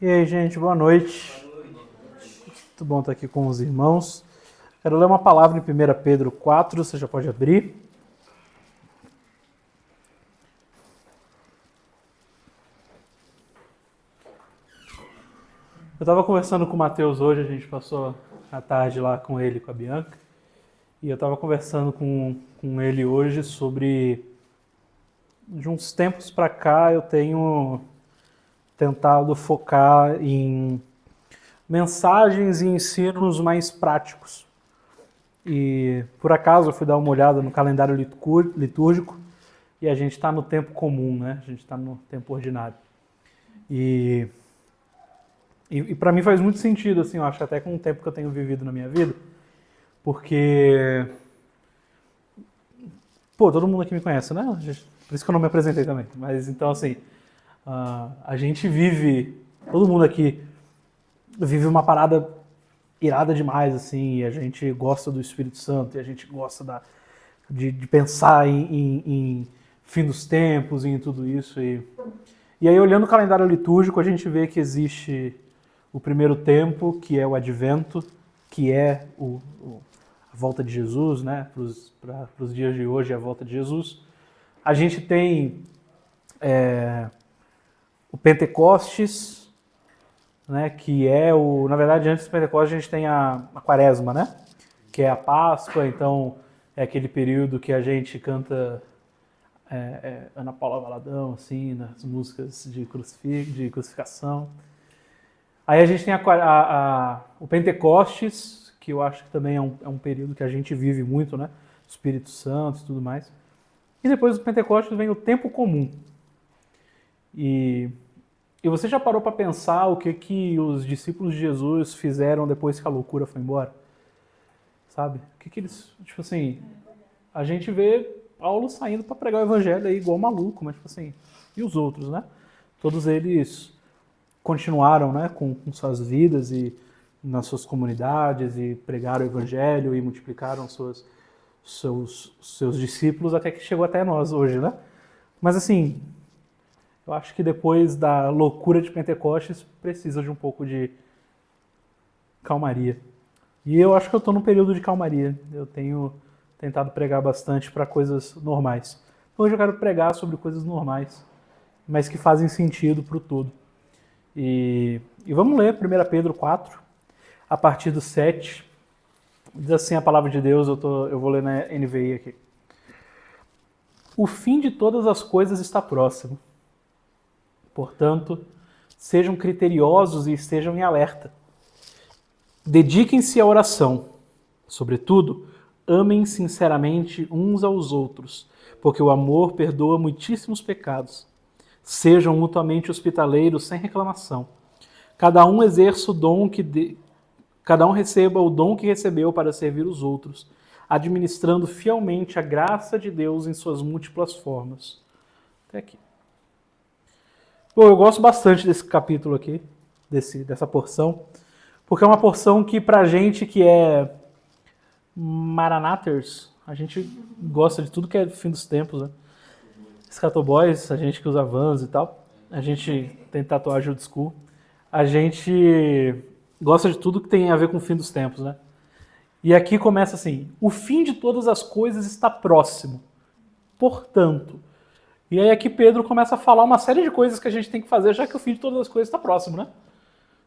E aí, gente, boa noite. Muito bom estar aqui com os irmãos. Quero ler uma palavra em 1 Pedro 4, você já pode abrir. Eu estava conversando com o Matheus hoje, a gente passou a tarde lá com ele e com a Bianca. E eu estava conversando com ele hoje sobre... De uns tempos para cá eu tenho tentado focar em mensagens e ensinos mais práticos. E por acaso eu fui dar uma olhada no calendário litúrgico e a gente está no tempo comum, né? A gente está no tempo ordinário. E para mim faz muito sentido, assim, eu acho, até com o tempo que eu tenho vivido na minha vida, porque, pô, todo mundo aqui me conhece, né? Por isso que eu não me apresentei também. Mas então, assim, a gente vive, todo mundo aqui vive uma parada irada demais, assim, e a gente gosta do Espírito Santo, e a gente gosta de pensar em fim dos tempos, e em tudo isso. E aí, olhando o calendário litúrgico, a gente vê que existe o primeiro tempo, que é o Advento, que é a volta de Jesus, né, para os dias de hoje, a volta de Jesus. A gente tem o Pentecostes, né, que é na verdade, antes do Pentecostes a gente tem a Quaresma, né, que é a Páscoa, então é aquele período que a gente canta Ana Paula Valadão, assim, nas músicas de crucificação. Aí a gente tem o Pentecostes, que eu acho que também é um período que a gente vive muito, né, Espírito Santo e tudo mais. E depois do Pentecostes vem o tempo comum. E você já parou para pensar o que os discípulos de Jesus fizeram depois que a loucura foi embora? Sabe? O que eles... Tipo assim, a gente vê Paulo saindo para pregar o evangelho aí igual maluco, mas tipo assim... E os outros, né? Todos eles continuaram, né, com suas vidas e nas suas comunidades e pregaram o evangelho e multiplicaram seus discípulos até que chegou até nós hoje, né? Mas assim... Eu acho que depois da loucura de Pentecostes precisa de um pouco de calmaria. E eu acho que eu estou num período de calmaria. Eu tenho tentado pregar bastante para coisas normais. Hoje eu quero pregar sobre coisas normais, mas que fazem sentido para o todo. E vamos ler 1 Pedro 4, a partir do 7. Diz assim a palavra de Deus, eu vou ler na NVI aqui. O fim de todas as coisas está próximo. Portanto, sejam criteriosos e estejam em alerta. Dediquem-se à oração. Sobretudo, amem sinceramente uns aos outros, porque o amor perdoa muitíssimos pecados. Sejam mutuamente hospitaleiros sem reclamação. Cada um cada um receba o dom que recebeu para servir os outros, administrando fielmente a graça de Deus em suas múltiplas formas. Até aqui. Bom, eu gosto bastante desse capítulo aqui, dessa porção, porque é uma porção que pra gente que é maranaters, a gente gosta de tudo que é fim dos tempos, né? Scatoboys, a gente que usa Vans e tal, a gente tem tatuagem old school, a gente gosta de tudo que tem a ver com o fim dos tempos, né? E aqui começa assim, o fim de todas as coisas está próximo, portanto... E aí aqui Pedro começa a falar uma série de coisas que a gente tem que fazer, já que o fim de todas as coisas está próximo, né?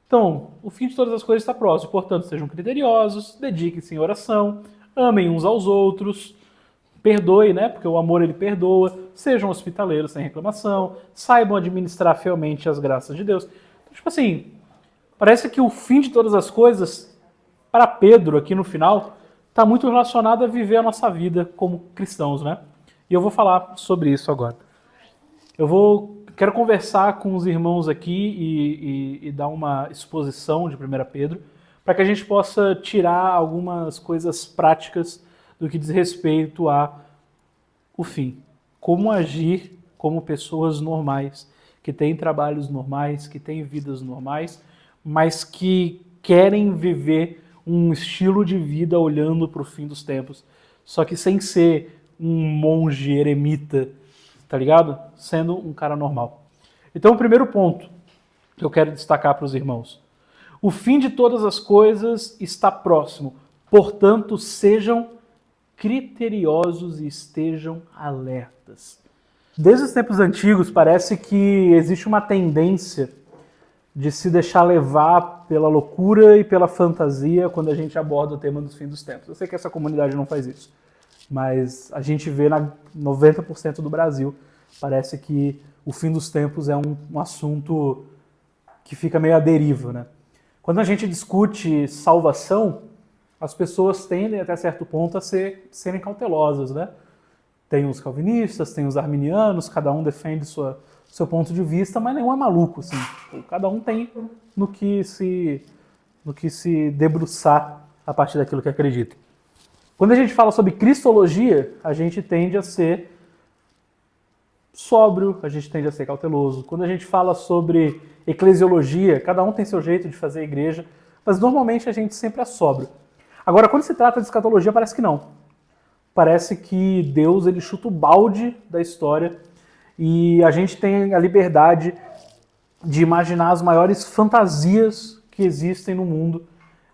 Então, o fim de todas as coisas está próximo, portanto, sejam criteriosos, dediquem-se em oração, amem uns aos outros, perdoe, né? Porque o amor ele perdoa, sejam hospitaleiros sem reclamação, saibam administrar fielmente as graças de Deus. Então, tipo assim, parece que o fim de todas as coisas, para Pedro aqui no final, está muito relacionado a viver a nossa vida como cristãos, né? E eu vou falar sobre isso agora. Quero conversar com os irmãos aqui e dar uma exposição de 1 Pedro, para que a gente possa tirar algumas coisas práticas do que diz respeito ao fim. Como agir como pessoas normais, que têm trabalhos normais, que têm vidas normais, mas que querem viver um estilo de vida olhando para o fim dos tempos, só que sem ser um monge eremita, tá ligado? Sendo um cara normal. Então, o primeiro ponto que eu quero destacar para os irmãos. O fim de todas as coisas está próximo, portanto, sejam criteriosos e estejam alertas. Desde os tempos antigos, parece que existe uma tendência de se deixar levar pela loucura e pela fantasia quando a gente aborda o tema dos fins dos tempos. Eu sei que essa comunidade não faz isso, mas a gente vê na 90% do Brasil, parece que o fim dos tempos é um assunto que fica meio à deriva, né? Quando a gente discute salvação, as pessoas tendem até certo ponto a serem cautelosas, né? Tem os calvinistas, tem os arminianos, cada um defende seu ponto de vista, mas nenhum é maluco, assim. Cada um tem no que se debruçar a partir daquilo que acredita. Quando a gente fala sobre cristologia, a gente tende a ser sóbrio, a gente tende a ser cauteloso. Quando a gente fala sobre eclesiologia, cada um tem seu jeito de fazer a igreja, mas normalmente a gente sempre é sóbrio. Agora, quando se trata de escatologia, parece que não. Parece que Deus ele chuta o balde da história e a gente tem a liberdade de imaginar as maiores fantasias que existem no mundo,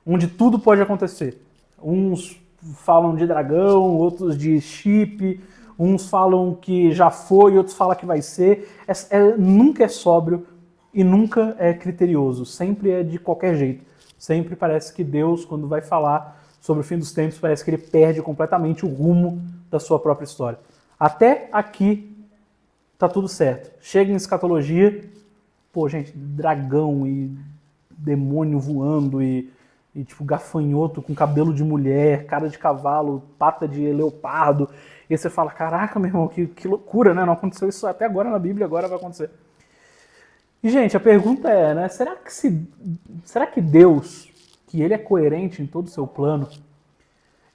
onde tudo pode acontecer. Uns falam de dragão, outros de chip, uns falam que já foi, outros falam que vai ser. Nunca é sóbrio e nunca é criterioso, sempre é de qualquer jeito. Sempre parece que Deus, quando vai falar sobre o fim dos tempos, parece que ele perde completamente o rumo da sua própria história. Até aqui tá tudo certo. Chega em escatologia, pô, gente, dragão e demônio voando e tipo gafanhoto com cabelo de mulher, cara de cavalo, pata de leopardo. E aí você fala, caraca, meu irmão, que loucura, né? Não aconteceu isso até agora na Bíblia, agora vai acontecer. E, gente, a pergunta é, né? Será que Deus, que ele é coerente em todo o seu plano,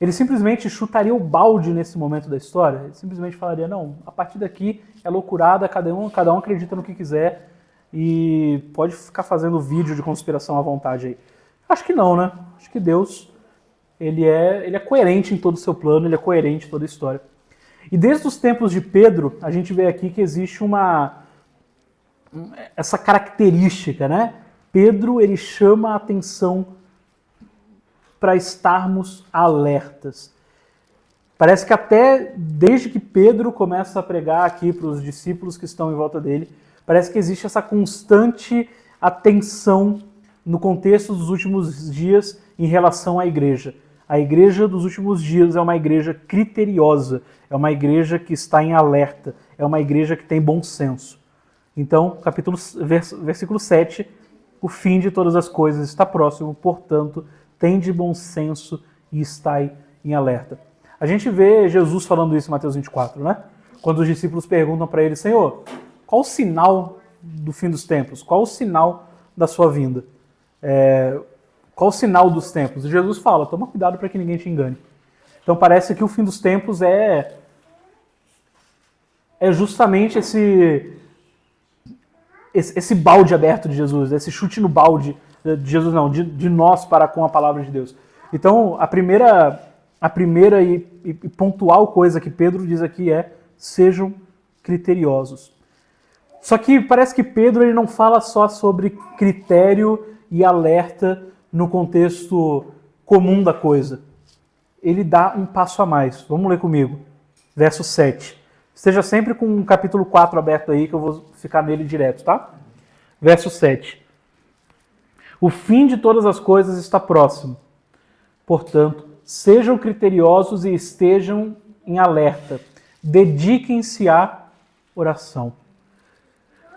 ele simplesmente chutaria o balde nesse momento da história? Ele simplesmente falaria, não, a partir daqui é loucurada, cada um acredita no que quiser e pode ficar fazendo vídeo de conspiração à vontade aí. Acho que não, né? Acho que Deus, ele é coerente em todo o seu plano, ele é coerente em toda a história. E desde os tempos de Pedro, a gente vê aqui que existe essa característica, né? Pedro, ele chama a atenção para estarmos alertas. Parece que até desde que Pedro começa a pregar aqui para os discípulos que estão em volta dele, parece que existe essa constante atenção no contexto dos últimos dias em relação à igreja. A igreja dos últimos dias é uma igreja criteriosa, é uma igreja que está em alerta, é uma igreja que tem bom senso. Então, versículo 7, o fim de todas as coisas está próximo, portanto, tende bom senso e estai em alerta. A gente vê Jesus falando isso em Mateus 24, né? Quando os discípulos perguntam para ele, Senhor, qual o sinal do fim dos tempos? Qual o sinal da sua vinda? Qual o sinal dos tempos? E Jesus fala, toma cuidado para que ninguém te engane. Então parece que o fim dos tempos é justamente esse balde aberto de Jesus, esse chute no balde de Jesus, não, de nós para com a palavra de Deus. Então, a primeira e pontual coisa que Pedro diz aqui é, sejam criteriosos. Só que parece que Pedro ele não fala só sobre critério e alerta no contexto comum da coisa. Ele dá um passo a mais. Vamos ler comigo. Verso 7. Esteja sempre com o capítulo 4 aberto aí, que eu vou ficar nele direto, tá? Verso 7. O fim de todas as coisas está próximo. Portanto, sejam criteriosos e estejam em alerta. Dediquem-se à oração.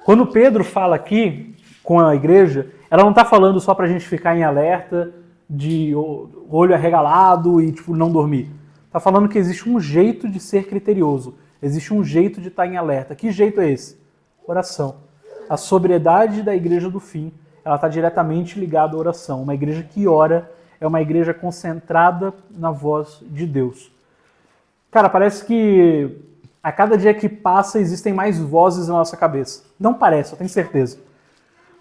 Quando Pedro fala aqui com a igreja, ela não está falando só para a gente ficar em alerta, de olho arregalado e não dormir. Está falando que existe um jeito de ser criterioso. Existe um jeito de estar em alerta. Que jeito é esse? Oração. A sobriedade da igreja do fim, ela está diretamente ligada à oração. Uma igreja que ora é uma igreja concentrada na voz de Deus. Cara, parece que a cada dia que passa existem mais vozes na nossa cabeça. Não parece, eu tenho certeza.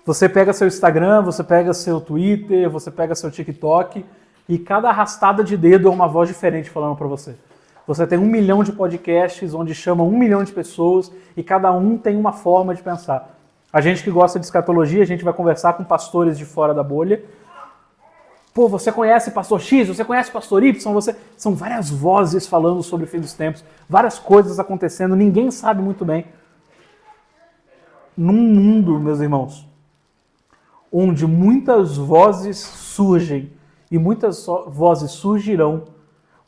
Você pega seu Instagram, você pega seu Twitter, você pega seu TikTok e cada arrastada de dedo é uma voz diferente falando para você. Você tem 1 milhão de podcasts onde chama 1 milhão de pessoas e cada um tem uma forma de pensar. A gente que gosta de escatologia, a gente vai conversar com pastores de fora da bolha. Pô, você conhece pastor X, você conhece pastor Y, São várias vozes falando sobre o fim dos tempos, várias coisas acontecendo, ninguém sabe muito bem. Num mundo, meus irmãos, onde muitas vozes surgem e muitas vozes surgirão,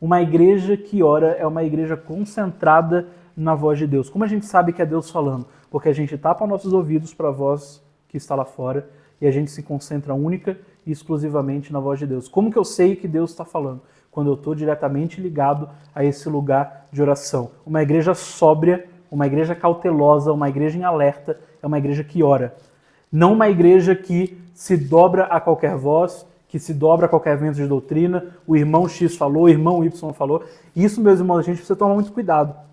uma igreja que ora é uma igreja concentrada na voz de Deus. Como a gente sabe que é Deus falando? Porque a gente tapa nossos ouvidos para a voz que está lá fora e a gente se concentra única e exclusivamente na voz de Deus. Como que eu sei que Deus está falando? Quando eu estou diretamente ligado a esse lugar de oração. Uma igreja sóbria, uma igreja cautelosa, uma igreja em alerta, é uma igreja que ora. Não uma igreja que se dobra a qualquer voz, que se dobra a qualquer vento de doutrina, o irmão X falou, o irmão Y falou. Isso, meus irmãos, a gente precisa tomar muito cuidado.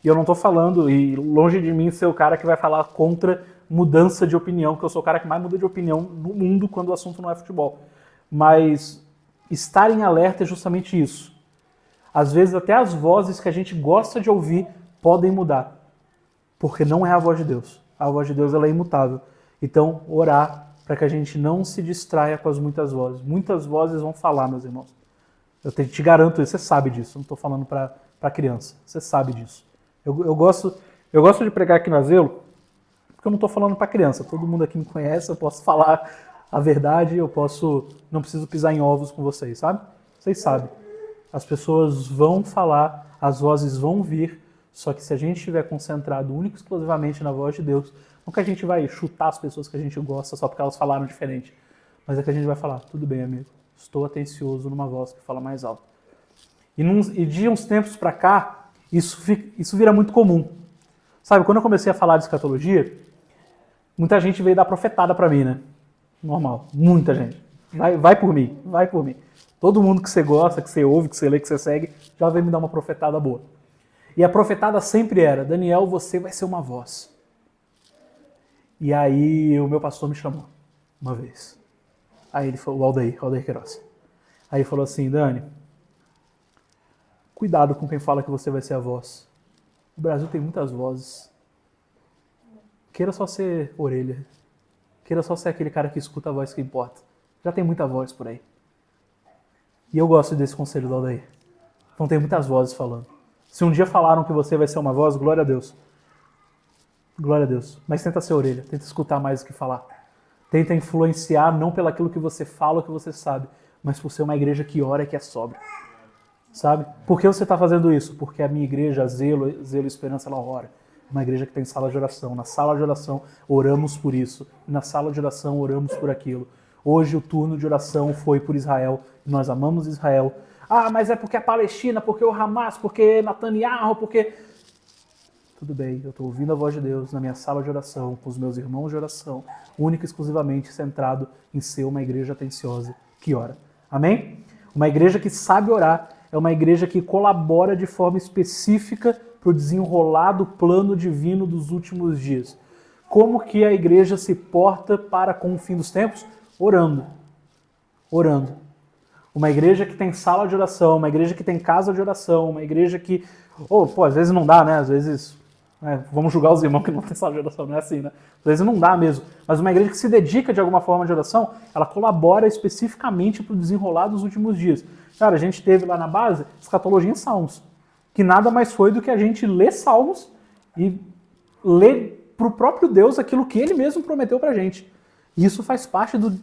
E eu não estou falando, e longe de mim ser o cara que vai falar contra mudança de opinião, porque eu sou o cara que mais muda de opinião no mundo quando o assunto não é futebol. Mas estar em alerta é justamente isso. Às vezes até as vozes que a gente gosta de ouvir podem mudar, porque não é a voz de Deus. A voz de Deus ela é imutável. Então, orar para que a gente não se distraia com as muitas vozes. Muitas vozes vão falar, meus irmãos. Eu te garanto isso, você sabe disso. Eu não estou falando para criança, você sabe disso. Eu gosto de pregar aqui no Asilo, porque eu não estou falando para criança. Todo mundo aqui me conhece, eu posso falar a verdade, não preciso pisar em ovos com vocês, sabe? Vocês sabem. As pessoas vão falar, as vozes vão vir, só que se a gente estiver concentrado único e exclusivamente na voz de Deus, não que a gente vai chutar as pessoas que a gente gosta só porque elas falaram diferente, mas é que a gente vai falar, tudo bem, amigo, estou atencioso numa voz que fala mais alto. E de uns tempos para cá, isso vira muito comum. Sabe, quando eu comecei a falar de escatologia, muita gente veio dar profetada para mim, né? Normal, muita gente. Vai por mim, vai por mim. Todo mundo que você gosta, que você ouve, que você lê, que você segue, já veio me dar uma profetada boa. E a profetada sempre era, Daniel, você vai ser uma voz. E aí o meu pastor me chamou, uma vez. Aí ele falou, o Aldair Queiroz. Aí ele falou assim, Dani, cuidado com quem fala que você vai ser a voz. O Brasil tem muitas vozes. Queira só ser orelha. Queira só ser aquele cara que escuta a voz que importa. Já tem muita voz por aí. E eu gosto desse conselho do Aldair. Então tem muitas vozes falando. Se um dia falaram que você vai ser uma voz, glória a Deus. Glória a Deus. Mas tenta ser orelha, tenta escutar mais do que falar. Tenta influenciar não pelo aquilo que você fala ou que você sabe, mas por ser uma igreja que ora e que é sóbria. Sabe? Por que você está fazendo isso? Porque a minha igreja, Zelo e Esperança, ela ora. É uma igreja que tem sala de oração. Na sala de oração, oramos por isso. E na sala de oração, oramos por aquilo. Hoje, o turno de oração foi por Israel. E nós amamos Israel. Ah, mas é porque a Palestina, porque o Hamas, porque Netanyahu, porque... Tudo bem, eu estou ouvindo a voz de Deus na minha sala de oração, com os meus irmãos de oração, única e exclusivamente centrado em ser uma igreja atenciosa que ora. Amém? Uma igreja que sabe orar é uma igreja que colabora de forma específica para o desenrolar do plano divino dos últimos dias. Como que a igreja se porta para com o fim dos tempos? Orando. Orando. Uma igreja que tem sala de oração, uma igreja que tem casa de oração, uma igreja que... às vezes não dá, né? Às vezes... vamos julgar os irmãos que não tem sala de oração, não é assim, né? Às vezes não dá mesmo. Mas uma igreja que se dedica de alguma forma de oração, ela colabora especificamente para o desenrolar dos últimos dias. Cara, a gente teve lá na base escatologia em Salmos, que nada mais foi do que a gente ler Salmos e ler para o próprio Deus aquilo que ele mesmo prometeu para a gente. E isso faz parte do...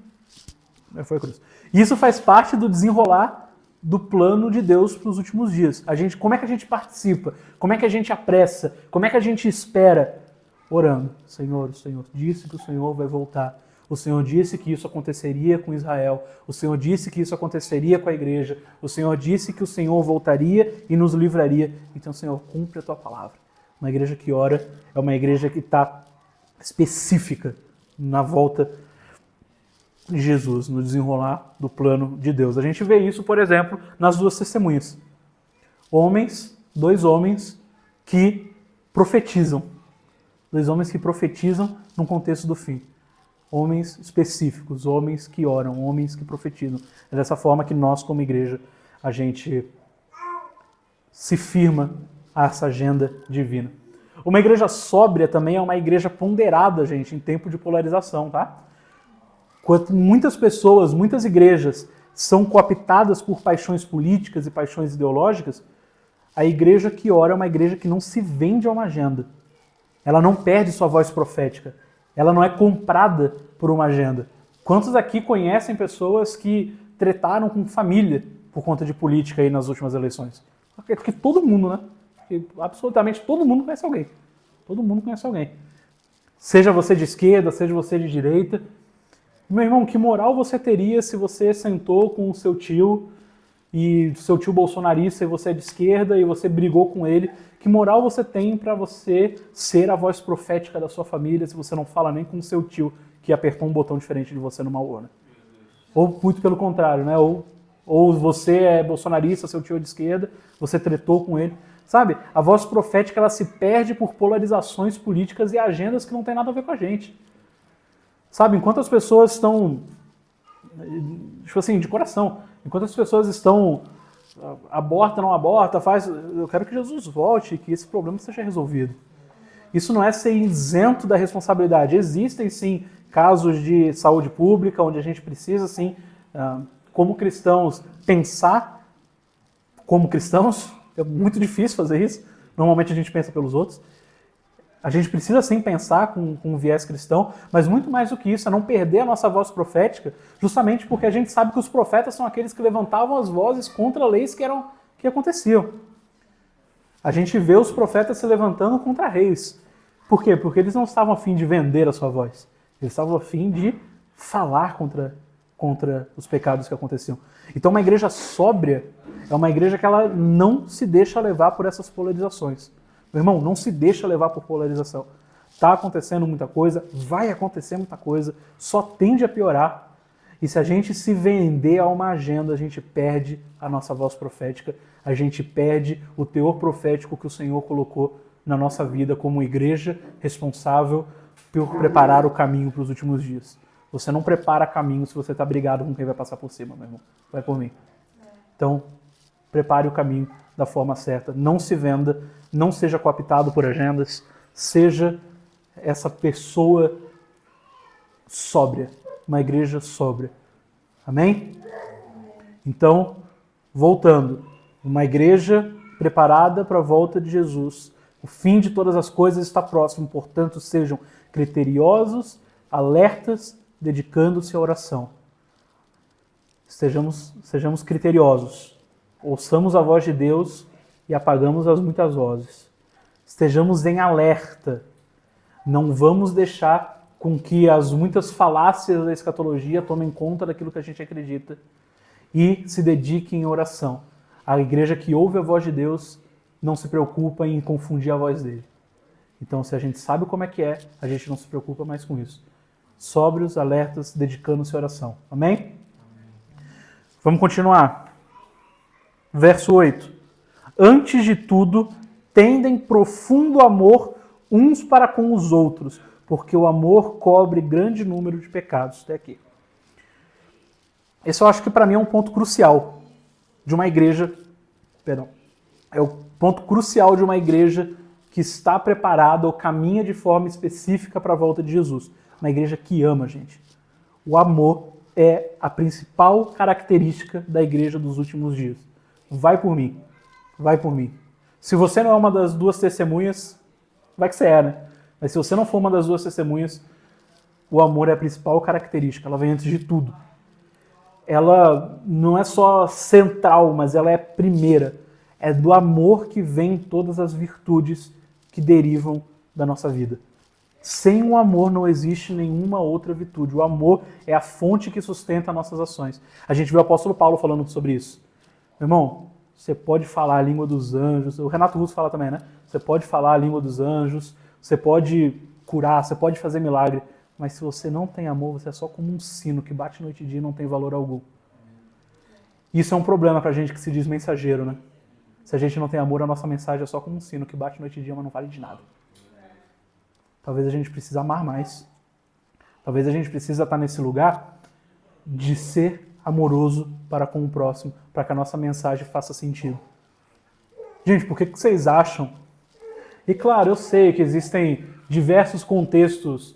Isso faz parte do desenrolar do plano de Deus para os últimos dias. Como é que a gente participa? Como é que a gente apressa? Como é que a gente espera? Orando. Senhor, o Senhor disse que o Senhor vai voltar. O Senhor disse que isso aconteceria com Israel. O Senhor disse que isso aconteceria com a igreja. O Senhor disse que o Senhor voltaria e nos livraria. Então, Senhor, cumpre a tua palavra. Uma igreja que ora é uma igreja que está específica na volta de Jesus, no desenrolar do plano de Deus. A gente vê isso, por exemplo, nas duas testemunhas. Dois homens que profetizam. Dois homens que profetizam no contexto do fim. Homens específicos, homens que oram, homens que profetizam. É dessa forma que nós, como igreja, a gente se firma a essa agenda divina. Uma igreja sóbria também é uma igreja ponderada, gente, em tempo de polarização, tá? Quanto muitas pessoas, muitas igrejas são cooptadas por paixões políticas e paixões ideológicas, a igreja que ora é uma igreja que não se vende a uma agenda. Ela não perde sua voz profética. Ela não é comprada por uma agenda. Quantos aqui conhecem pessoas que tretaram com família por conta de política aí nas últimas eleições? Porque todo mundo, né? Porque absolutamente todo mundo conhece alguém. Todo mundo conhece alguém. Seja você de esquerda, seja você de direita. Meu irmão, que moral você teria se você sentou com o seu tio e seu tio bolsonarista e você é de esquerda e você brigou com ele? Que moral você tem para você ser a voz profética da sua família se você não fala nem com o seu tio que apertou um botão diferente de você numa urna? Ou muito pelo contrário, né? Ou você é bolsonarista, seu tio é de esquerda, você tretou com ele. Sabe? A voz profética ela se perde por polarizações políticas e agendas que não tem nada a ver com a gente. Sabe? Enquanto as pessoas estão, tipo assim, de coração, enquanto as pessoas estão aborta, não aborta, faz, eu quero que Jesus volte e que esse problema seja resolvido. Isso não é ser isento da responsabilidade. Existem, sim, casos de saúde pública onde a gente precisa, sim, como cristãos, pensar como cristãos. É muito difícil fazer isso. Normalmente a gente pensa pelos outros. A gente precisa sim pensar com um viés cristão, mas muito mais do que isso, é não perder a nossa voz profética, justamente porque a gente sabe que os profetas são aqueles que levantavam as vozes contra leis que aconteciam. A gente vê os profetas se levantando contra reis. Por quê? Porque eles não estavam a fim de vender a sua voz. Eles estavam a fim de falar contra os pecados que aconteciam. Então uma igreja sóbria é uma igreja que ela não se deixa levar por essas polarizações. Meu irmão, não se deixa levar por polarização. Está acontecendo muita coisa, vai acontecer muita coisa, só tende a piorar. E se a gente se vender a uma agenda, a gente perde a nossa voz profética, a gente perde o teor profético que o Senhor colocou na nossa vida como igreja responsável por preparar o caminho para os últimos dias. Você não prepara caminho se você está brigado com quem vai passar por cima, meu irmão. Vai por mim. Então, prepare o caminho da forma certa. Não se venda, não seja cooptado por agendas, seja essa pessoa sóbria, uma igreja sóbria. Amém? Então, voltando, uma igreja preparada para a volta de Jesus. O fim de todas as coisas está próximo, portanto, sejam criteriosos, alertas, dedicando-se à oração. Sejamos criteriosos. Ouçamos a voz de Deus e apagamos as muitas vozes. Estejamos em alerta. Não vamos deixar com que as muitas falácias da escatologia tomem conta daquilo que a gente acredita e se dedique em oração. A igreja que ouve a voz de Deus não se preocupa em confundir a voz dele. Então, se a gente sabe como é que é, a gente não se preocupa mais com isso. Sóbrios, alertas, dedicando-se à oração. Amém? Vamos continuar. Verso 8. Antes de tudo, tendem profundo amor uns para com os outros, porque o amor cobre grande número de pecados. Até aqui. Esse eu acho que para mim é um ponto crucial de uma igreja, é o ponto crucial de uma igreja que está preparada ou caminha de forma específica para a volta de Jesus. Uma igreja que ama, gente. O amor é a principal característica da igreja dos últimos dias. Vai por mim. Vai por mim. Se você não é uma das duas testemunhas, vai que você é, né? Mas se você não for uma das duas testemunhas, o amor é a principal característica. Ela vem antes de tudo. Ela não é só central, mas ela é primeira. É do amor que vem todas as virtudes que derivam da nossa vida. Sem o amor não existe nenhuma outra virtude. O amor é a fonte que sustenta nossas ações. A gente viu o apóstolo Paulo falando sobre isso. Meu irmão, você pode falar a língua dos anjos. O Renato Russo fala também, né? Você pode falar a língua dos anjos, você pode curar, você pode fazer milagre. Mas se você não tem amor, você é só como um sino que bate noite e dia e não tem valor algum. Isso é um problema pra gente que se diz mensageiro, né? Se a gente não tem amor, a nossa mensagem é só como um sino que bate noite e dia, mas não vale de nada. Talvez a gente precise amar mais. Talvez a gente precise estar nesse lugar de ser amoroso para com o próximo, para que a nossa mensagem faça sentido. Gente, por que vocês acham E claro, eu sei que existem diversos contextos.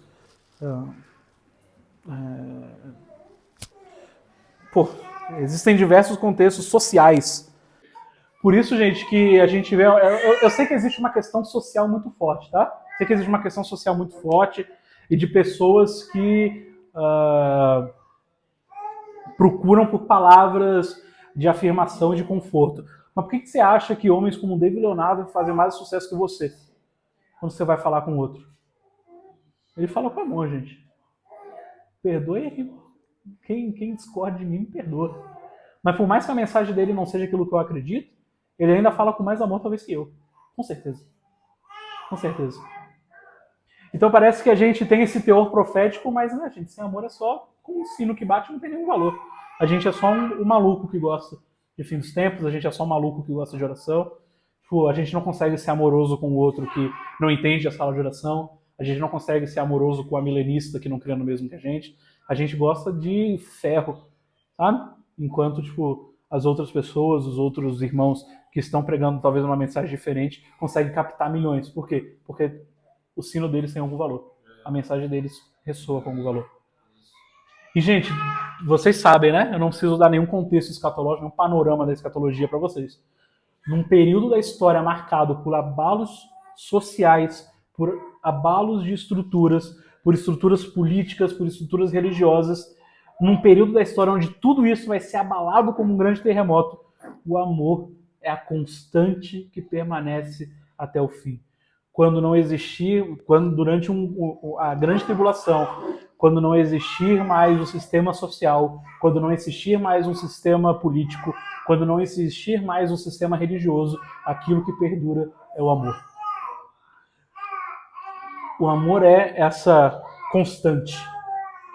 Pô, existem diversos contextos sociais. Por isso, gente, que a gente vê. Eu sei que existe uma questão social muito forte, tá? Sei que existe uma questão social muito forte e de pessoas que procuram por palavras de afirmação e de conforto. Mas por que você acha que homens como David Leonardo fazem mais sucesso que você quando você vai falar com o outro? Ele fala com amor, gente. Perdoe quem discorda de mim, me perdoa. Mas por mais que a mensagem dele não seja aquilo que eu acredito, ele ainda fala com mais amor talvez que eu. Com certeza. Com certeza. Então parece que a gente tem esse teor profético, mas, né, gente, sem amor é só com um sino que bate, não tem nenhum valor. A gente é só um maluco que gosta de fim dos tempos, a gente é só um maluco que gosta de oração. Tipo, a gente não consegue ser amoroso com o outro que não entende a sala de oração, a gente não consegue ser amoroso com a milenista que não crê no mesmo que a gente gosta de ferro, sabe? Enquanto, tipo, as outras pessoas, os outros irmãos que estão pregando talvez uma mensagem diferente, conseguem captar milhões. Por quê? Porque o sino deles tem algum valor. A mensagem deles ressoa com algum valor. E, gente, vocês sabem, né? Eu não preciso dar nenhum contexto escatológico, nenhum panorama da escatologia para vocês. Num período da história marcado por abalos sociais, por abalos de estruturas, por estruturas políticas, por estruturas religiosas, num período da história onde tudo isso vai ser abalado como um grande terremoto, o amor é a constante que permanece até o fim. Quando não existir, quando durante a grande tribulação, quando não existir mais o sistema social, quando não existir mais um sistema político, quando não existir mais um sistema religioso, aquilo que perdura é o amor. O amor é essa constante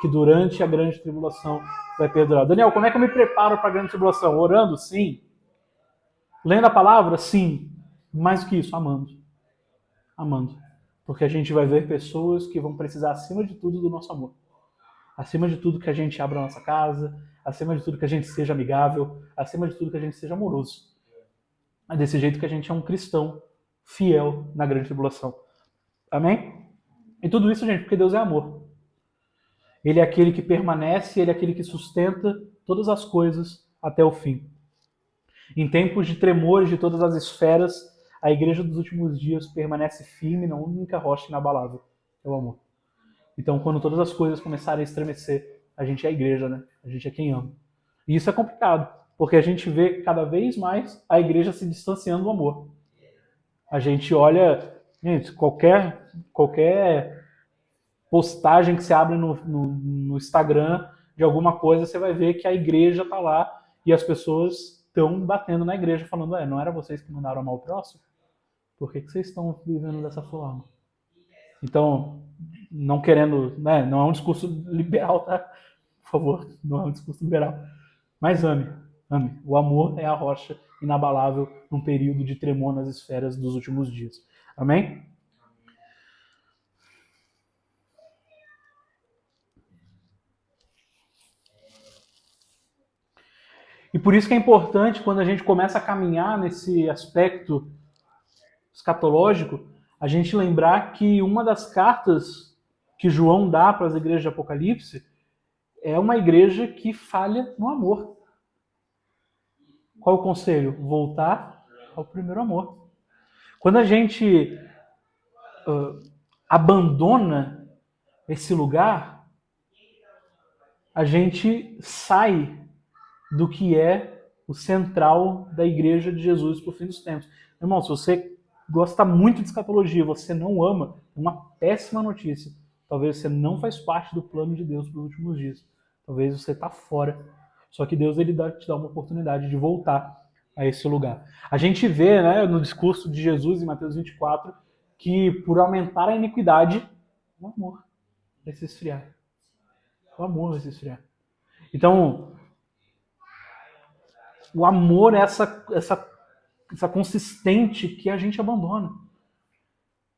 que durante a grande tribulação vai perdurar. Daniel, como é que eu me preparo para a grande tribulação? Orando? Sim. Lendo a palavra? Sim. Mais do que isso, amando. Amando. Porque a gente vai ver pessoas que vão precisar, acima de tudo, do nosso amor. Acima de tudo, que a gente abra a nossa casa. Acima de tudo, que a gente seja amigável. Acima de tudo, que a gente seja amoroso. É desse jeito que a gente é um cristão fiel na grande tribulação. Amém? E tudo isso, gente, porque Deus é amor. Ele é aquele que permanece, ele é aquele que sustenta todas as coisas até o fim. Em tempos de tremores de todas as esferas, a igreja dos últimos dias permanece firme na única rocha inabalável, é o amor. Então, quando todas as coisas começarem a estremecer, a gente é a igreja, né? A gente é quem ama. E isso é complicado, porque a gente vê cada vez mais a igreja se distanciando do amor. A gente olha, gente, qualquer postagem que você abre no Instagram de alguma coisa, você vai ver que a igreja está lá e as pessoas estão batendo na igreja, falando, não era vocês que mandaram amar o próximo? Por que vocês estão vivendo dessa forma? Então, não querendo, né, não é um discurso liberal, tá? Por favor, não é um discurso liberal. Mas ame, ame. O amor é a rocha inabalável num período de tremor nas esferas dos últimos dias. Amém? E por isso que é importante, quando a gente começa a caminhar nesse aspecto escatológico, a gente lembrar que uma das cartas que João dá para as igrejas de Apocalipse é uma igreja que falha no amor. Qual o conselho? Voltar ao primeiro amor. Quando a gente abandona esse lugar, a gente sai do que é o central da igreja de Jesus para o fim dos tempos. Irmão, se você gosta muito de escatologia, você não ama, é uma péssima notícia. Talvez você não faz parte do plano de Deus para os últimos dias. Talvez você está fora. Só que Deus ele te dá uma oportunidade de voltar a esse lugar. A gente vê, né, no discurso de Jesus em Mateus 24 que por aumentar a iniquidade, o amor vai se esfriar. O amor vai se esfriar. Então, o amor é essa consistente que a gente abandona.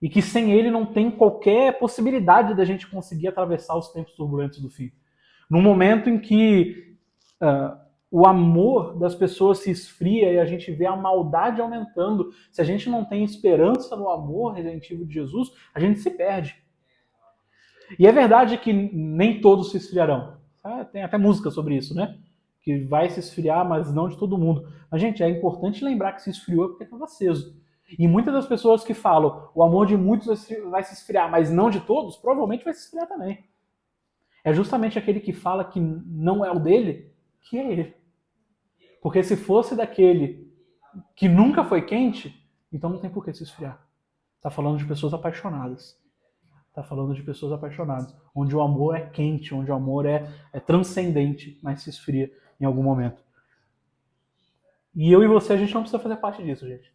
E que sem ele não tem qualquer possibilidade da gente conseguir atravessar os tempos turbulentos do fim. No momento em que o amor das pessoas se esfria e a gente vê a maldade aumentando, se a gente não tem esperança no amor redentivo de Jesus, a gente se perde. E é verdade que nem todos se esfriarão. Tem até música sobre isso, né? Que vai se esfriar, mas não de todo mundo. Mas, gente, é importante lembrar que se esfriou porque estava aceso. E muitas das pessoas que falam o amor de muitos vai se esfriar, mas não de todos, provavelmente vai se esfriar também. É justamente aquele que fala que não é o dele, que é ele. Porque se fosse daquele que nunca foi quente, então não tem por que se esfriar. Está falando de pessoas apaixonadas. Está falando de pessoas apaixonadas, onde o amor é quente, onde o amor é transcendente, mas se esfria em algum momento. E eu e você, a gente não precisa fazer parte disso, gente.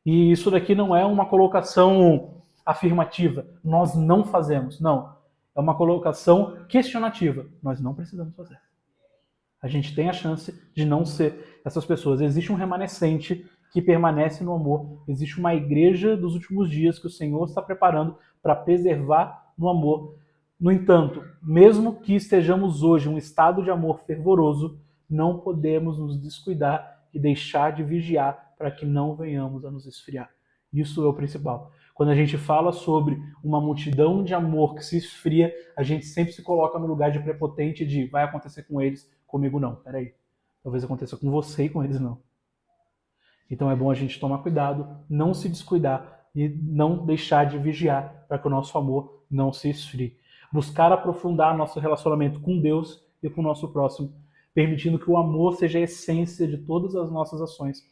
E isso daqui não é uma colocação afirmativa. Nós não fazemos. Não. É uma colocação questionativa. Nós não precisamos fazer. A gente tem a chance de não ser essas pessoas. Existe um remanescente que permanece no amor. Existe uma igreja dos últimos dias que o Senhor está preparando para preservar no amor. No entanto, mesmo que estejamos hoje em um estado de amor fervoroso, não podemos nos descuidar e deixar de vigiar para que não venhamos a nos esfriar. Isso é o principal. Quando a gente fala sobre uma multidão de amor que se esfria, a gente sempre se coloca no lugar de prepotente de vai acontecer com eles, comigo não. Peraí. Talvez aconteça com você e com eles não. Então é bom a gente tomar cuidado, não se descuidar e não deixar de vigiar para que o nosso amor não se esfrie. Buscar aprofundar nosso relacionamento com Deus e com o nosso próximo, permitindo que o amor seja a essência de todas as nossas ações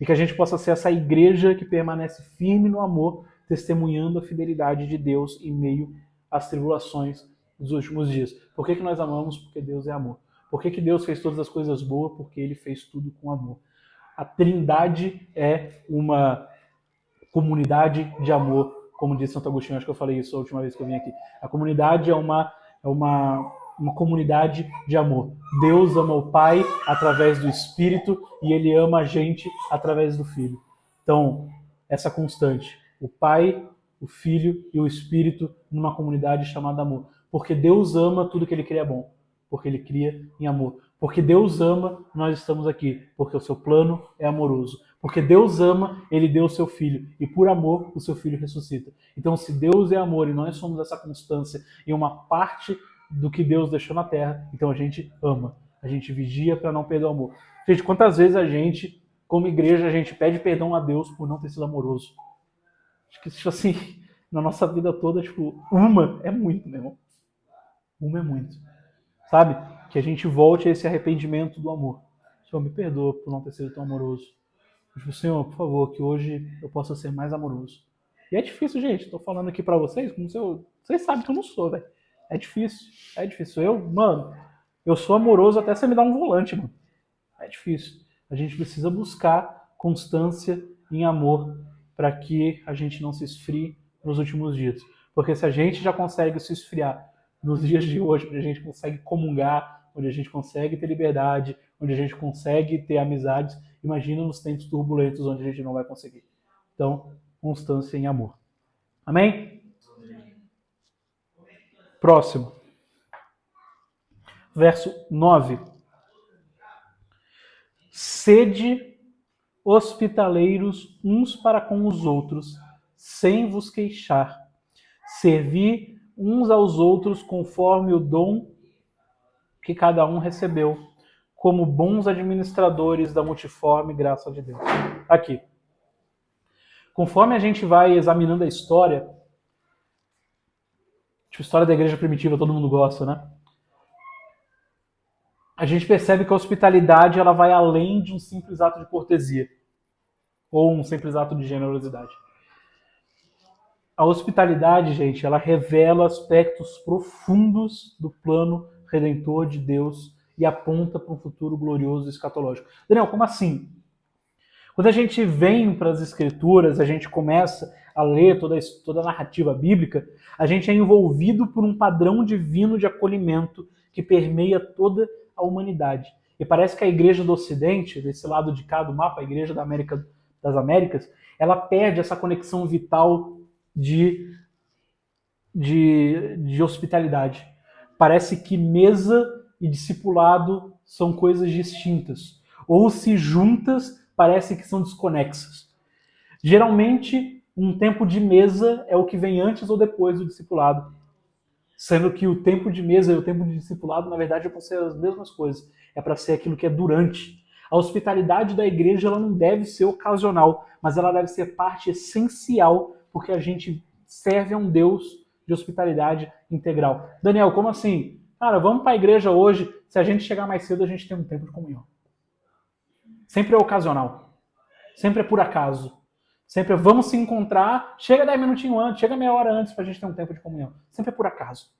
e que a gente possa ser essa igreja que permanece firme no amor, testemunhando a fidelidade de Deus em meio às tribulações dos últimos dias. Por que nós amamos? Porque Deus é amor. Por que Deus fez todas as coisas boas? Porque Ele fez tudo com amor. A Trindade é uma comunidade de amor, como disse Santo Agostinho, acho que eu falei isso a última vez que eu vim aqui. A comunidade é uma comunidade de amor. Deus ama o Pai através do Espírito e Ele ama a gente através do Filho. Então, essa constante. O Pai, o Filho e o Espírito numa comunidade chamada amor. Porque Deus ama tudo que Ele cria bom. Porque Ele cria em amor. Porque Deus ama, nós estamos aqui. Porque o seu plano é amoroso. Porque Deus ama, Ele deu o seu Filho. E por amor, o seu Filho ressuscita. Então, se Deus é amor e nós somos essa constância em uma parte do que Deus deixou na Terra, então a gente ama. A gente vigia para não perder o amor. Gente, quantas vezes a gente, como igreja, a gente pede perdão a Deus por não ter sido amoroso? Acho que, tipo assim, na nossa vida toda, tipo, uma é muito, meu irmão. Uma é muito. Sabe? Que a gente volte a esse arrependimento do amor. Senhor, me perdoa por não ter sido tão amoroso. Tipo, Senhor, por favor, que hoje eu possa ser mais amoroso. E é difícil, gente. Estou falando aqui para vocês, como se vocês sabem que eu não sou, velho. É difícil. É difícil. Eu sou amoroso até você me dar um volante, mano. É difícil. A gente precisa buscar constância em amor para que a gente não se esfrie nos últimos dias. Porque se a gente já consegue se esfriar nos dias de hoje, onde a gente consegue comungar, onde a gente consegue ter liberdade, onde a gente consegue ter amizades, imagina nos tempos turbulentos onde a gente não vai conseguir. Então, constância em amor. Amém? Próximo. Verso 9. Sede hospitaleiros uns para com os outros, sem vos queixar. Servi uns aos outros conforme o dom que cada um recebeu, como bons administradores da multiforme graça de Deus. Aqui. Conforme a gente vai examinando a história, tipo, a história da igreja primitiva todo mundo gosta, né? A gente percebe que a hospitalidade ela vai além de um simples ato de cortesia ou um simples ato de generosidade. A hospitalidade, gente, ela revela aspectos profundos do plano redentor de Deus e aponta para um futuro glorioso e escatológico. Daniel, como assim? Quando a gente vem para as Escrituras, a gente começa a ler toda a narrativa bíblica, a gente é envolvido por um padrão divino de acolhimento que permeia toda a humanidade. E parece que a igreja do Ocidente, desse lado de cá do mapa, a igreja das Américas, ela perde essa conexão vital de hospitalidade. Parece que mesa e discipulado são coisas distintas. Ou se juntas, parece que são desconexas. Geralmente, um tempo de mesa é o que vem antes ou depois do discipulado. Sendo que o tempo de mesa e o tempo de discipulado, na verdade, é para ser as mesmas coisas. É para ser aquilo que é durante. A hospitalidade da igreja ela não deve ser ocasional, mas ela deve ser parte essencial, porque a gente serve a um Deus de hospitalidade integral. Daniel, como assim? Cara, vamos para a igreja hoje, se a gente chegar mais cedo, a gente tem um tempo de comunhão. Sempre é ocasional. Sempre é por acaso. Sempre é, vamos se encontrar, chega 10 minutinhos antes, chega meia hora antes para a gente ter um tempo de comunhão. Sempre é por acaso.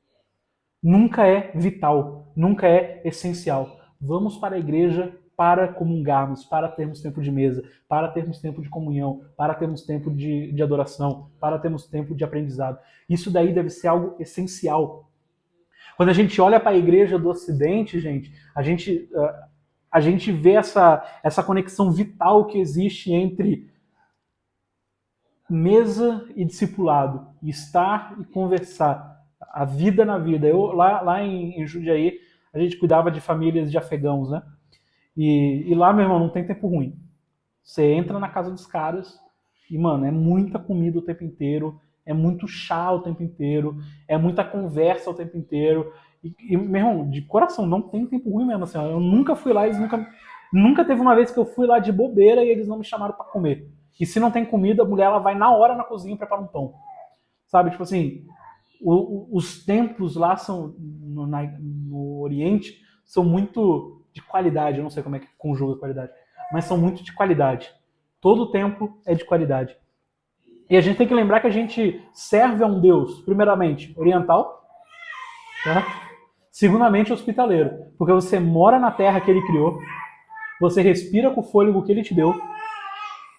Nunca é vital, nunca é essencial. Vamos para a igreja para comungarmos, para termos tempo de mesa, para termos tempo de comunhão, para termos tempo de adoração, para termos tempo de aprendizado. Isso daí deve ser algo essencial. Quando a gente olha para a igreja do Ocidente, gente, a gente vê essa conexão vital que existe entre mesa e discipulado, estar e conversar, a vida na vida. Eu lá em Jundiaí, a gente cuidava de famílias de afegãos, né? E lá, meu irmão, não tem tempo ruim. Você entra na casa dos caras e, mano, é muita comida o tempo inteiro, é muito chá o tempo inteiro, é muita conversa o tempo inteiro. E meu irmão, de coração, não tem tempo ruim mesmo. Assim, eu nunca fui lá, eles nunca teve uma vez que eu fui lá de bobeira e eles não me chamaram para comer. E se não tem comida, a mulher ela vai na hora na cozinha e prepara um pão. Sabe, tipo assim, os tempos lá são no Oriente são muito de qualidade. Eu não sei como é que conjuga qualidade, mas são muito de qualidade. Todo o tempo é de qualidade. E a gente tem que lembrar que a gente serve a um Deus, primeiramente, oriental, tá? Segundamente, hospitaleiro. Porque você mora na terra que ele criou, você respira com o fôlego que ele te deu,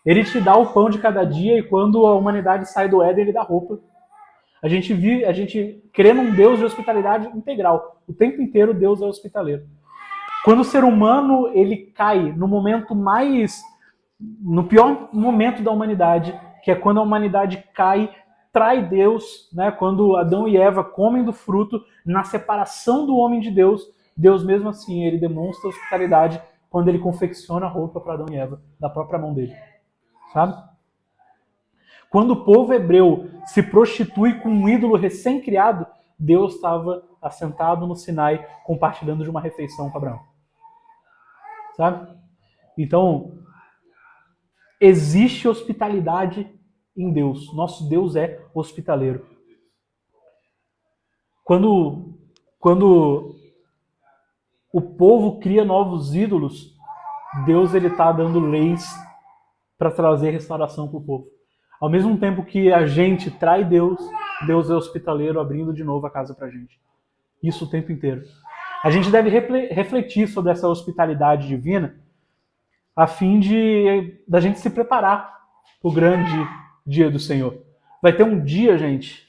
ele te dá o pão de cada dia e quando a humanidade sai do Éden, ele dá roupa. A gente crê num Deus de hospitalidade integral. O tempo inteiro Deus é hospitaleiro. Quando o ser humano ele cai no pior momento da humanidade, que é quando a humanidade cai, trai Deus, né? Quando Adão e Eva comem do fruto, na separação do homem de Deus, Deus mesmo assim, ele demonstra hospitalidade quando ele confecciona a roupa para Adão e Eva, da própria mão dele. Sabe? Quando o povo hebreu se prostitui com um ídolo recém-criado, Deus estava assentado no Sinai, compartilhando de uma refeição com Abraão. Sabe? Então, existe hospitalidade em Deus. Nosso Deus é hospitaleiro. Quando o povo cria novos ídolos, Deus ele está dando leis para trazer restauração para o povo. Ao mesmo tempo que a gente trai Deus, Deus é hospitaleiro, abrindo de novo a casa para a gente. Isso o tempo inteiro. A gente deve refletir sobre essa hospitalidade divina a fim da gente se preparar para o grande dia do Senhor. Vai ter um dia, gente,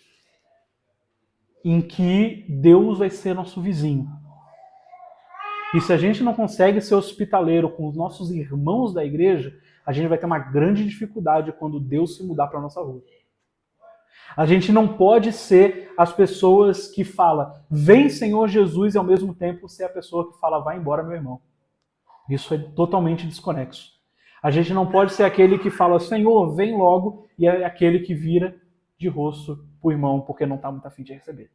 em que Deus vai ser nosso vizinho. E se a gente não consegue ser hospitaleiro com os nossos irmãos da igreja, a gente vai ter uma grande dificuldade quando Deus se mudar para a nossa rua. A gente não pode ser as pessoas que falam, vem Senhor Jesus, e ao mesmo tempo ser a pessoa que fala, vai embora meu irmão. Isso é totalmente desconexo. A gente não pode ser aquele que fala, Senhor, vem logo, e é aquele que vira de rosto pro irmão, porque não está muito afim de receber.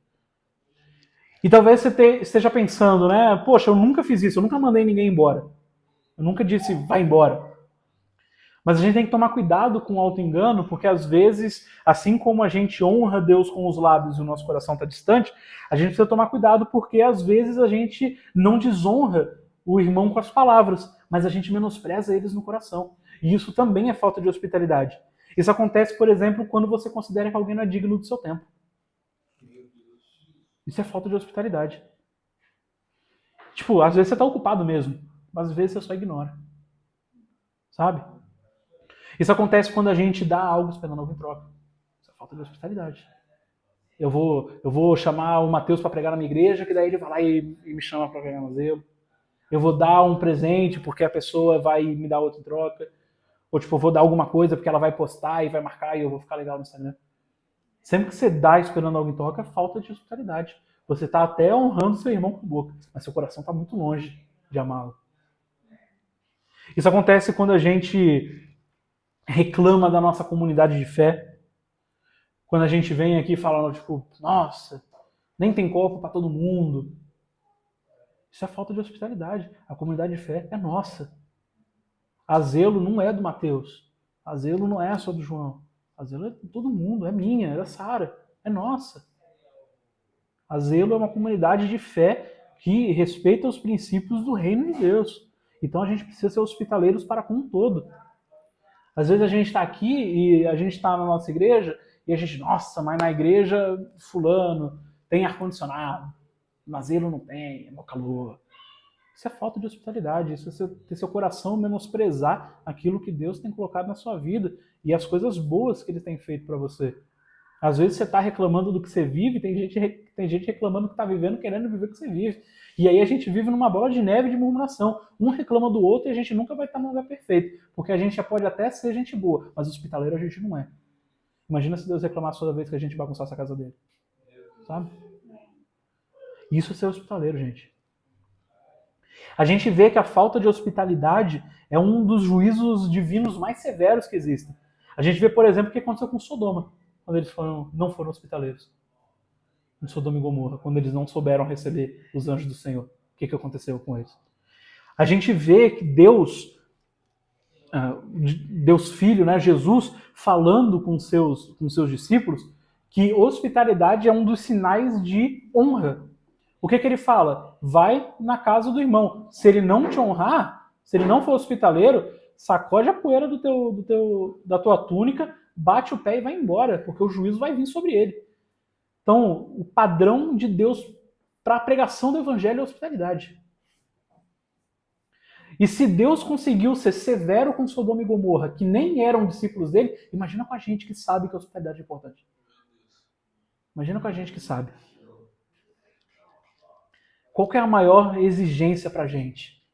E talvez você esteja pensando, né? Poxa, eu nunca fiz isso, eu nunca mandei ninguém embora. Eu nunca disse, vai embora. Mas a gente tem que tomar cuidado com o auto-engano, porque às vezes, assim como a gente honra Deus com os lábios e o nosso coração está distante, a gente precisa tomar cuidado porque às vezes a gente não desonra o irmão com as palavras, mas a gente menospreza eles no coração. E isso também é falta de hospitalidade. Isso acontece, por exemplo, quando você considera que alguém não é digno do seu tempo. Isso é falta de hospitalidade. Tipo, às vezes você está ocupado mesmo, mas às vezes você só ignora. Sabe? Isso acontece quando a gente dá algo esperando algo em troca. Isso é falta de hospitalidade. Eu vou chamar o Mateus para pregar na minha igreja, que daí ele vai lá e me chama para pregar no Zelo. Eu vou dar um presente porque a pessoa vai me dar outro em troca. Ou tipo, eu vou dar alguma coisa porque ela vai postar e vai marcar e eu vou ficar legal no Instagram. Sempre que você dá esperando algo em troca, é falta de hospitalidade. Você está até honrando seu irmão com a boca, mas seu coração está muito longe. de amá-lo. Isso acontece quando a gente reclama da nossa comunidade de fé, quando a gente vem aqui falando, tipo, nossa, nem tem copo para todo mundo. Isso é falta de hospitalidade. A comunidade de fé é nossa. A Zelo não é do Mateus. A Zelo não é só do João. A Zelo é de todo mundo, é minha, é da Sara, é nossa. A Zelo é uma comunidade de fé que respeita os princípios do reino de Deus. Então a gente precisa ser hospitaleiros para com um todo. Às vezes a gente está aqui e a gente está na nossa igreja e a gente, nossa, mas na igreja fulano tem ar-condicionado, na Zelo não tem, é mau calor. Isso é falta de hospitalidade, isso é você ter seu coração menosprezar aquilo que Deus tem colocado na sua vida e as coisas boas que Ele tem feito para você. Às vezes você está reclamando do que você vive, tem gente reclamando que está vivendo, querendo viver o que você vive. E aí a gente vive numa bola de neve de murmuração. Um reclama do outro e a gente nunca vai estar num lugar perfeito. Porque a gente já pode até ser gente boa, mas hospitaleiro a gente não é. Imagina se Deus reclamasse toda vez que a gente bagunçasse a casa dele. Sabe? Isso é ser hospitaleiro, gente. A gente vê que a falta de hospitalidade é um dos juízos divinos mais severos que existem. A gente vê, por exemplo, o que aconteceu com Sodoma, quando eles não foram hospitaleiros. Em Sodoma e Gomorra, quando eles não souberam receber os anjos do Senhor. O que aconteceu com eles? A gente vê que Deus Filho, né, Jesus, falando com seus discípulos, que hospitalidade é um dos sinais de honra. O que ele fala? Vai na casa do irmão. Se ele não te honrar, se ele não for hospitaleiro, sacode a poeira da tua túnica, bate o pé e vai embora, porque o juízo vai vir sobre ele. Então, o padrão de Deus para a pregação do evangelho é a hospitalidade. E se Deus conseguiu ser severo com Sodoma e Gomorra, que nem eram discípulos dele, imagina com a gente que sabe que a hospitalidade é importante. Imagina com a gente que sabe. Qual que é a maior exigência para a gente?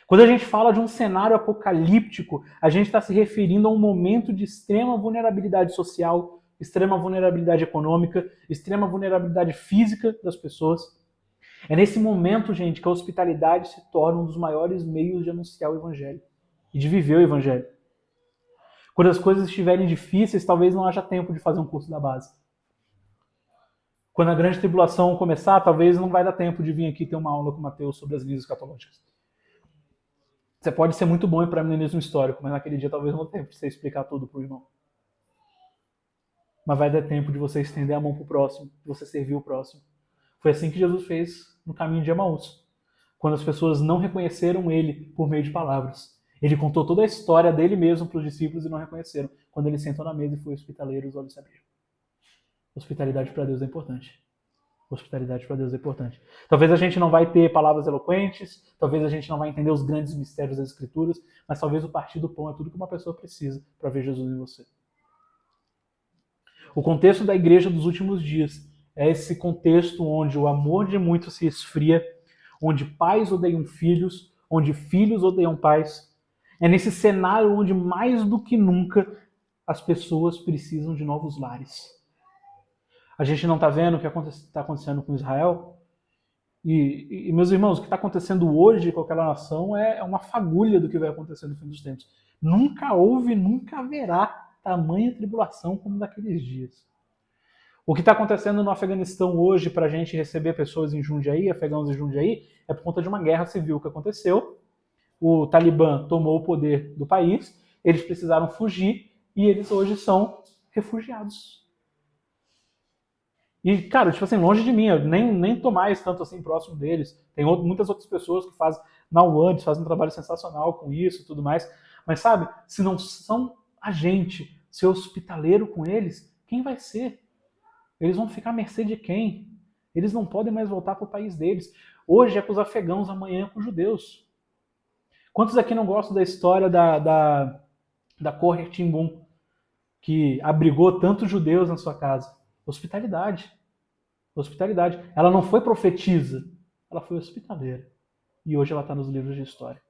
Quando a gente fala de um cenário apocalíptico, a gente está se referindo a um momento de extrema vulnerabilidade social, extrema vulnerabilidade econômica, extrema vulnerabilidade física das pessoas. É nesse momento, gente, que a hospitalidade se torna um dos maiores meios de anunciar o evangelho e de viver o evangelho. Quando as coisas estiverem difíceis, talvez não haja tempo de fazer um curso da base. Quando a grande tribulação começar, talvez não vai dar tempo de vir aqui ter uma aula com o Mateus sobre as crises escatológicas. Você pode ser muito bom em pré-milenismo histórico, mas naquele dia talvez não dê tempo de você explicar tudo para o irmão. Mas vai dar tempo de você estender a mão para o próximo, de você servir o próximo. Foi assim que Jesus fez no caminho de Emaús, quando as pessoas não reconheceram ele por meio de palavras. Ele contou toda a história dele mesmo para os discípulos e não reconheceram. Quando ele sentou na mesa e foi hospitaleiro, os olhos se abriram. Hospitalidade para Deus é importante. Hospitalidade para Deus é importante. Talvez a gente não vai ter palavras eloquentes, talvez a gente não vai entender os grandes mistérios das Escrituras, mas talvez o partir do pão é tudo que uma pessoa precisa para ver Jesus em você. O contexto da igreja dos últimos dias é esse contexto onde o amor de muitos se esfria, onde pais odeiam filhos, onde filhos odeiam pais. É nesse cenário onde, mais do que nunca, as pessoas precisam de novos lares. A gente não está vendo o que está acontecendo com Israel? E, meus irmãos, o que está acontecendo hoje com aquela nação é uma fagulha do que vai acontecer no fim dos tempos. Nunca houve, nunca haverá tamanha tribulação como naqueles dias. O que está acontecendo no Afeganistão hoje para a gente receber pessoas em Jundiaí, afegãos em Jundiaí, é por conta de uma guerra civil que aconteceu. O Talibã tomou o poder do país, eles precisaram fugir e eles hoje são refugiados. E, cara, tipo assim, longe de mim, eu nem tô mais tanto assim próximo deles. Tem muitas outras pessoas que fazem na UAN, fazem um trabalho sensacional com isso e tudo mais. Mas, sabe, se não são a gente ser hospitaleiro com eles, quem vai ser? Eles vão ficar à mercê de quem? Eles não podem mais voltar para o país deles. Hoje é com os afegãos, amanhã é com os judeus. Quantos aqui não gostam da história da Corrie ten Boom, que abrigou tantos judeus na sua casa? Hospitalidade. Hospitalidade. Ela não foi profetisa, ela foi hospitaleira. E hoje ela está nos livros de história.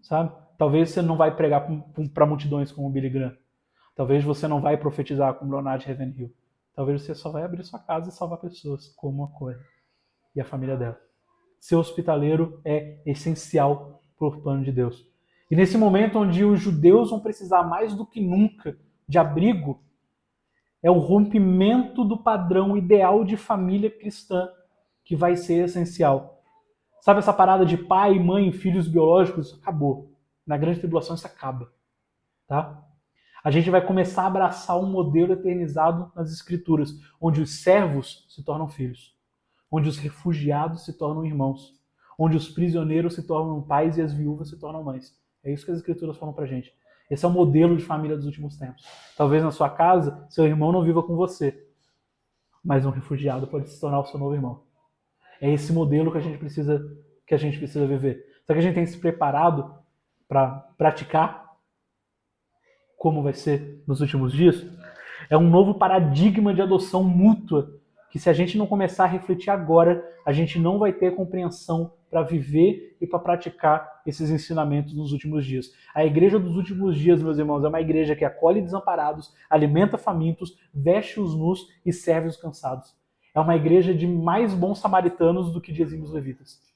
Sabe? Talvez você não vai pregar para multidões como Billy Graham. Talvez você não vai profetizar como Leonard Ravenhill. Talvez você só vai abrir sua casa e salvar pessoas, como a Corrie e a família dela. ser hospitaleiro é essencial para o plano de Deus. E nesse momento onde os judeus vão precisar mais do que nunca de abrigo, é o rompimento do padrão ideal de família cristã que vai ser essencial. Sabe essa parada de pai, mãe, filhos biológicos? Isso acabou. Na grande tribulação isso acaba. Tá? A gente vai começar a abraçar um modelo eternizado nas Escrituras, onde os servos se tornam filhos, onde os refugiados se tornam irmãos, onde os prisioneiros se tornam pais e as viúvas se tornam mães. É isso que as Escrituras falam pra gente. Esse é o modelo de família dos últimos tempos. Talvez na sua casa, seu irmão não viva com você, mas um refugiado pode se tornar o seu novo irmão. É esse modelo que a gente precisa viver. Só que a gente tem se preparado para praticar como vai ser nos últimos dias. É um novo paradigma de adoção mútua que, se a gente não começar a refletir agora, a gente não vai ter compreensão para viver e para praticar esses ensinamentos nos últimos dias. A igreja dos últimos dias, meus irmãos, é uma igreja que acolhe desamparados, alimenta famintos, veste os nus e serve os cansados. É uma igreja de mais bons samaritanos do que de exímios levitas.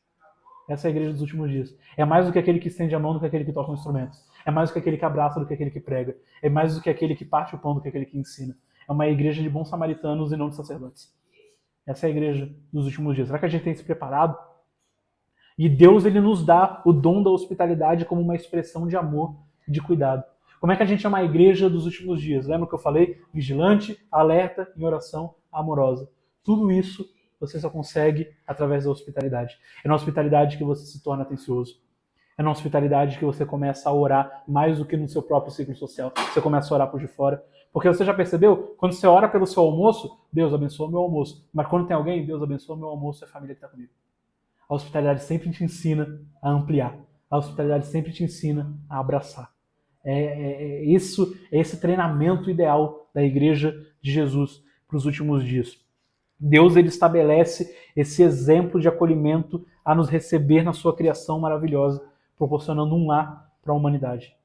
Essa é a igreja dos últimos dias. É mais do que aquele que estende a mão do que aquele que toca um instrumento. É mais do que aquele que abraça do que aquele que prega. É mais do que aquele que parte o pão do que aquele que ensina. É uma igreja de bons samaritanos e não de sacerdotes. Essa é a igreja dos últimos dias. Será que a gente tem se preparado? E Deus, ele nos dá o dom da hospitalidade como uma expressão de amor e de cuidado. Como é que a gente é uma igreja dos últimos dias? Lembra que eu falei? Vigilante, alerta, em oração, amorosa. Tudo isso você só consegue através da hospitalidade. É na hospitalidade que você se torna atencioso. É na hospitalidade que você começa a orar mais do que no seu próprio ciclo social. Você começa a orar por de fora. Porque você já percebeu? Quando você ora pelo seu almoço, Deus abençoa meu almoço. Mas quando tem alguém, Deus abençoa meu almoço e a família que está comigo. A hospitalidade sempre te ensina a ampliar. A hospitalidade sempre te ensina a abraçar. É esse treinamento ideal da igreja de Jesus para os últimos dias. Deus, ele estabelece esse exemplo de acolhimento a nos receber na sua criação maravilhosa, proporcionando um lar para a humanidade.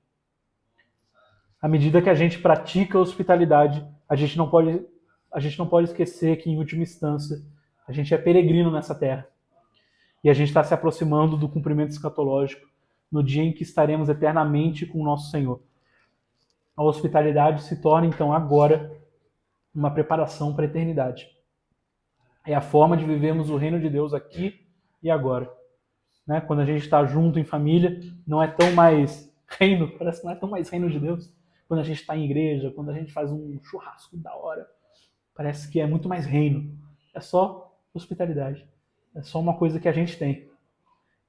À medida que a gente pratica a hospitalidade, a gente não pode esquecer que, em última instância, a gente é peregrino nessa terra. E a gente está se aproximando do cumprimento escatológico no dia em que estaremos eternamente com o nosso Senhor. A hospitalidade se torna, então, agora uma preparação para a eternidade. É a forma de vivermos o reino de Deus aqui e agora. Né? Quando a gente está junto em família, não é tão mais reino, parece que não é tão mais reino de Deus. Quando a gente está em igreja, quando a gente faz um churrasco da hora, parece que é muito mais reino. É só hospitalidade. É só uma coisa que a gente tem.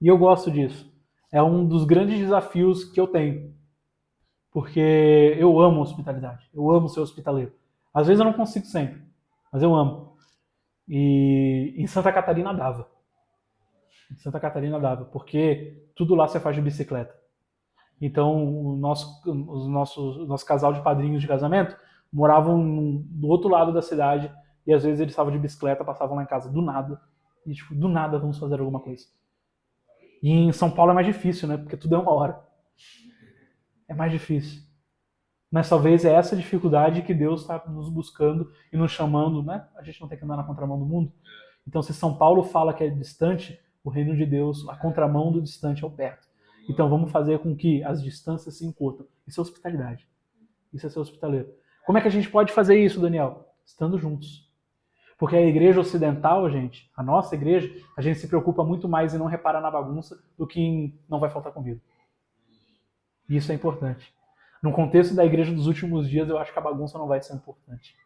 E eu gosto disso. É um dos grandes desafios que eu tenho. Porque eu amo hospitalidade. Eu amo ser hospitaleiro. Às vezes eu não consigo sempre, mas eu amo. E em Santa Catarina dava. Porque tudo lá você faz de bicicleta. Então, o nosso casal de padrinhos de casamento moravam do outro lado da cidade e às vezes eles estavam de bicicleta, passavam lá em casa do nada. E do nada vamos fazer alguma coisa. E em São Paulo é mais difícil, né? Porque tudo é uma hora. É mais difícil. Mas talvez é essa dificuldade que Deus está nos buscando e nos chamando, né? A gente não tem que andar na contramão do mundo. Então, se São Paulo fala que é distante, o reino de Deus, a contramão do distante é o perto. Então, vamos fazer com que as distâncias se encurtam. Isso é hospitalidade. Isso é ser hospitaleiro. Como é que a gente pode fazer isso, Daniel? Estando juntos. Porque a igreja ocidental, gente, a nossa igreja, a gente se preocupa muito mais em não reparar na bagunça do que em não vai faltar comida. E isso é importante. No contexto da igreja dos últimos dias, eu acho que a bagunça não vai ser importante.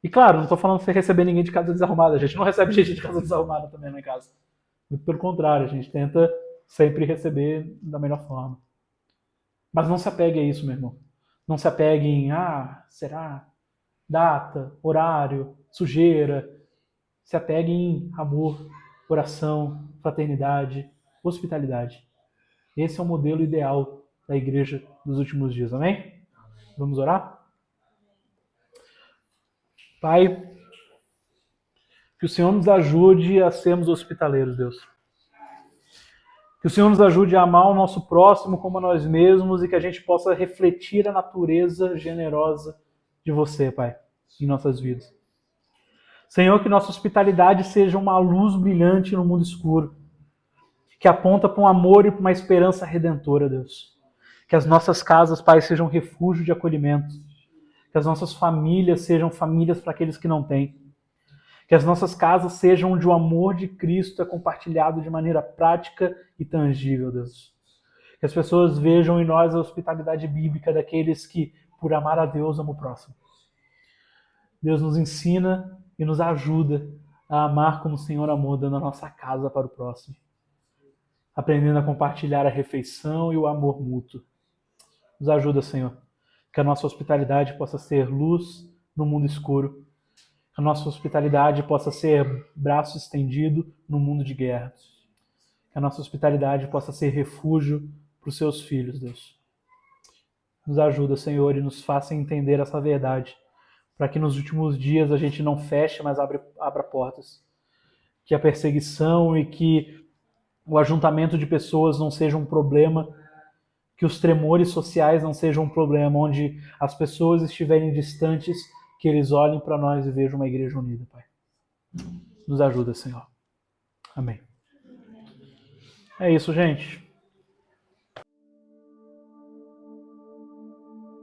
E claro, não estou falando de você receber ninguém de casa desarrumada. A gente não recebe gente de casa desarrumada também lá em casa. Muito pelo contrário, a gente tenta sempre receber da melhor forma. Mas não se apegue a isso, meu irmão. Não se apegue em, será? Data, horário, sujeira. Se apegue em amor, oração, fraternidade, hospitalidade. Esse é o modelo ideal da igreja dos últimos dias, amém? Vamos orar? Pai, que o Senhor nos ajude a sermos hospitaleiros, Deus. Que o Senhor nos ajude a amar o nosso próximo como a nós mesmos e que a gente possa refletir a natureza generosa de você, Pai, em nossas vidas. Senhor, que nossa hospitalidade seja uma luz brilhante no mundo escuro, que aponta para um amor e para uma esperança redentora, Deus. Que as nossas casas, Pai, sejam refúgio de acolhimento. Que as nossas famílias sejam famílias para aqueles que não têm. Que as nossas casas sejam onde o amor de Cristo é compartilhado de maneira prática e tangível, Deus. Que as pessoas vejam em nós a hospitalidade bíblica daqueles que, por amar a Deus, amam o próximo. Deus nos ensina e nos ajuda a amar como o Senhor amou, dando a nossa casa para o próximo. Aprendendo a compartilhar a refeição e o amor mútuo. Nos ajuda, Senhor. Que a nossa hospitalidade possa ser luz no mundo escuro. Que a nossa hospitalidade possa ser braço estendido no mundo de guerra. Que a nossa hospitalidade possa ser refúgio para os seus filhos, Deus. Nos ajuda, Senhor, e nos faça entender essa verdade, para que nos últimos dias a gente não feche, mas abra portas. Que a perseguição e que o ajuntamento de pessoas não seja um problema, que os tremores sociais não sejam um problema, onde as pessoas estiverem distantes, que eles olhem para nós e vejam uma igreja unida, Pai. Nos ajuda, Senhor. Amém. É isso, gente.